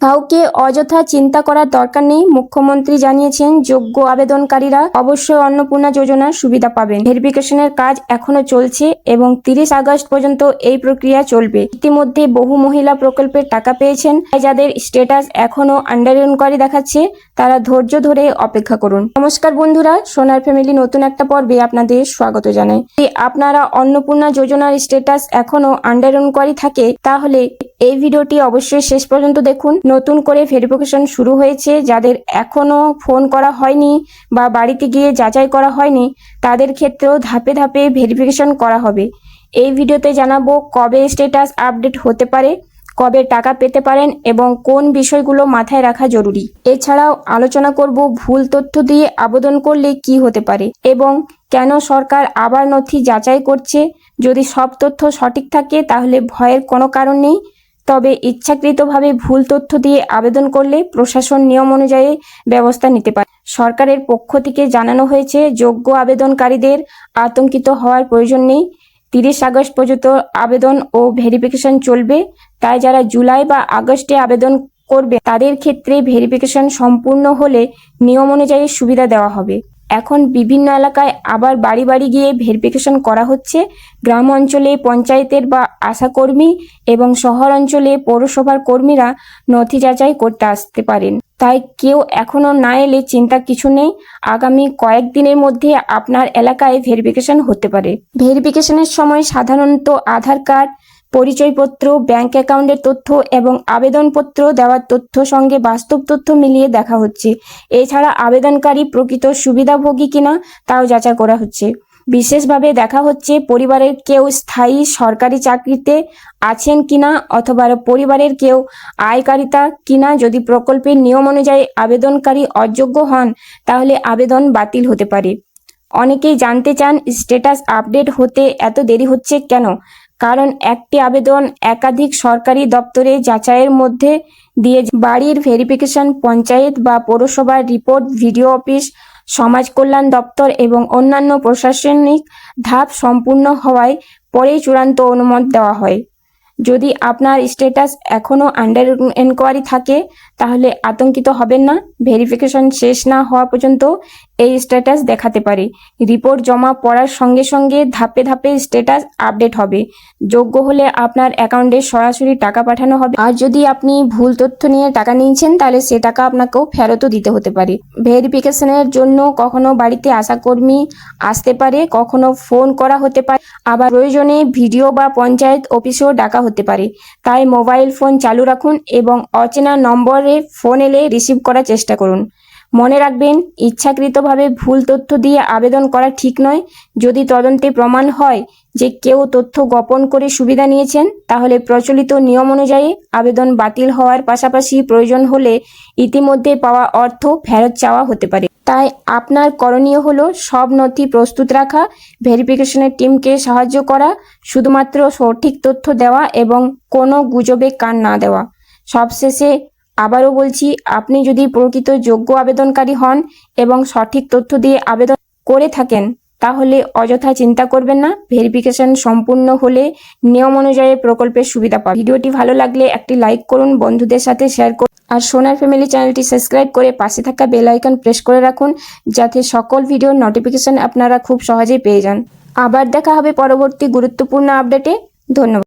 কাউকে অযথা চিন্তা করার দরকার নেই। মুখ্যমন্ত্রী জানিয়েছেন যোগ্য আবেদনকারীরা অবশ্যই অন্নপূর্ণা যোজনার সুবিধা পাবেন। ভেরিফিকেশনের কাজ এখনো চলছে এবং 30 আগস্ট পর্যন্ত এই প্রক্রিয়া চলবে। ইতিমধ্যে বহু মহিলা প্রকল্পের টাকা পেয়েছেন। যাদের স্ট্যাটাস এখনো আন্ডার ইনকোয়ারি দেখাচ্ছে তারা ধৈর্য ধরে অপেক্ষা করুন। নমস্কার বন্ধুরা, সোনার ফ্যামিলি নতুন একটা পর্বে আপনাদের স্বাগত জানাই। যদি আপনারা অন্নপূর্ণা যোজনার স্ট্যাটাস এখনো আন্ডার ইনকোয়ারি থাকে তাহলে এই ভিডিওটি অবশ্যই শেষ পর্যন্ত দেখুন। নতুন করে ভেরিফিকেশন শুরু হয়েছে, যাদের এখনো ফোন করা হয়নি বা বাড়িতে গিয়ে যাচাই করা হয়নি তাদের ক্ষেত্রেও ধাপে ধাপে ভেরিফিকেশন করা হবে। এই ভিডিওতে জানাবো কবে স্ট্যাটাস আপডেট হতে পারে, কবে টাকা পেতে পারেন এবং কোন বিষয়গুলো মাথায় রাখা জরুরি। এছাড়াও আলোচনা করব ভুল তথ্য দিয়ে আবেদন করলে কি হতে পারে এবং কেন সরকার আবার নথি যাচাই করছে। যদি সব তথ্য সঠিক থাকে তাহলে ভয়ের কোনো কারণ নেই, তবে ইচ্ছাকৃতভাবে ভুল তথ্য দিয়ে আবেদন করলে প্রশাসন নিয়ম অনুযায়ী ব্যবস্থা নিতে পারে। সরকারের পক্ষ থেকে জানানো হয়েছে যোগ্য আবেদনকারীদের আতঙ্কিত হওয়ার প্রয়োজন নেই। 30 আগস্ট পর্যন্ত আবেদন ও ভেরিফিকেশন চলবে, তাই যারা জুলাই বা আগস্টে আবেদন করবে তাদের ক্ষেত্রে ভেরিফিকেশন সম্পূর্ণ হলে নিয়ম অনুযায়ী সুবিধা দেওয়া হবে। এখন বিভিন্ন এলাকায় আবার বাড়ি বাড়ি গিয়ে ভেরিফিকেশন করা হচ্ছে। গ্রাম অঞ্চলে পঞ্চায়েতের বা আশাকর্মী এবং শহর অঞ্চলে পৌরসভার কর্মীরা নথি যাচাই করতে আসতে পারেন। তাই কেউ এখনো না এলে চিন্তার কিছু নেই। আগামী কয়েকদিনের মধ্যে আপনার এলাকায় ভেরিফিকেশন হতে পারে। ভেরিফিকেশনের সময় সাধারণত আধার কার্ড, পরিচয়পত্র, ব্যাংক অ্যাকাউন্টের তথ্য এবং আবেদনপত্র দেওয়ার তথ্য সঙ্গে বাস্তব তথ্য মিলিয়ে দেখা হচ্ছে। এছাড়া আবেদনকারী প্রকৃত সুবিধাভোগী কিনা তাও যাচাই করা হচ্ছে। বিশেষভাবে দেখা হচ্ছে পরিবারের কেউ স্থায়ী সরকারি চাকরিতে আছেন কিনা অথবা পরিবারের কেউ আয়কারিতা কিনা। যদি প্রকল্পের নিয়ম অনুযায়ী আবেদনকারী অযোগ্য হন তাহলে আবেদন বাতিল হতে পারে। অনেকেই জানতে চান স্ট্যাটাস আপডেট হতে এত দেরি হচ্ছে কেন। কারণ একটি আবেদন একাধিক সরকারি দপ্তরে যাচাইয়ের মধ্যে দিয়ে বাড়ির ভেরিফিকেশন, পঞ্চায়েত বা পৌরসভার রিপোর্ট, ভিডিও অফিস, সমাজ কল্যাণ দপ্তর এবং অন্যান্য প্রশাসনিক ধাপ সম্পূর্ণ হওয়ায় পরেই চূড়ান্ত অনুমতি দেওয়া হয়। যদি আপনার স্ট্যাটাস এখনো আন্ডার এনকোয়ারি থাকে তাহলে আতঙ্কিত হবেন না। ভেরিফিকেশন শেষ না হওয়া পর্যন্ত এই স্ট্যাটাস দেখাতে পারে। রিপোর্ট জমা পড়ার সঙ্গে সঙ্গে ধাপে ধাপে স্ট্যাটাস আপডেট হবে। যোগ্য হলে আপনার অ্যাকাউন্টে সরাসরি টাকা পাঠানো হবে। আর যদি আপনি ভুল তথ্য নিয়ে টাকা নিয়েছেন তাহলে সে টাকা আপনাকেও ফেরতও দিতে হতে পারে। ভেরিফিকেশনের জন্য কখনো বাড়িতে আশাকর্মী আসতে পারে, কখনো ফোন করা হতে পারে, আবার প্রয়োজনে ভিডিও বা পঞ্চায়েত অফিসেও ডাকা হতে পারে। তাই মোবাইল ফোন চালু রাখুন এবং অচেনা নম্বরে ফোন এলে রিসিভ করার চেষ্টা করুন। মনে রাখবেন, ইচ্ছাকৃতভাবে ভুল তথ্য দিয়ে আবেদন করা ঠিক নয়। যদি তদন্তে প্রমাণ হয় যে কেউ তথ্য গোপন করে সুবিধা নিয়েছেন তাহলে প্রচলিত নিয়ম অনুযায়ী আবেদন বাতিল হওয়ার পাশাপাশি প্রয়োজন হলে ইতিমধ্যে পাওয়া অর্থ ফেরত চাওয়া হতে পারে। তাই আপনার করণীয় হলো সব নথি প্রস্তুত রাখা, ভেরিফিকেশনের টিমকে সাহায্য করা, শুধুমাত্র সঠিক তথ্য দেওয়া এবং কোনো গুজবে কান না দেওয়া। সবশেষে আবারও বলছি, আপনি যদি প্রকৃত যোগ্য আবেদনকারী হন এবং সঠিক তথ্য দিয়ে আবেদন করে থাকেন তাহলে অযথা চিন্তা করবেন না। ভেরিফিকেশন সম্পূর্ণ হলে নিয়ম অনুযায়ী প্রকল্পের সুবিধা পাবেন। ভিডিওটি ভালো লাগলে একটি লাইক করুন, বন্ধুদের সাথে শেয়ার করুন আর সোনার ফ্যামিলি চ্যানেলটি সাবস্ক্রাইব করে পাশে থাকা বেল আইকন প্রেস করে রাখুন যাতে সকল ভিডিওর নোটিফিকেশন আপনারা খুব সহজেই পেয়ে যান। আবার দেখা হবে পরবর্তী গুরুত্বপূর্ণ আপডেটে। ধন্যবাদ।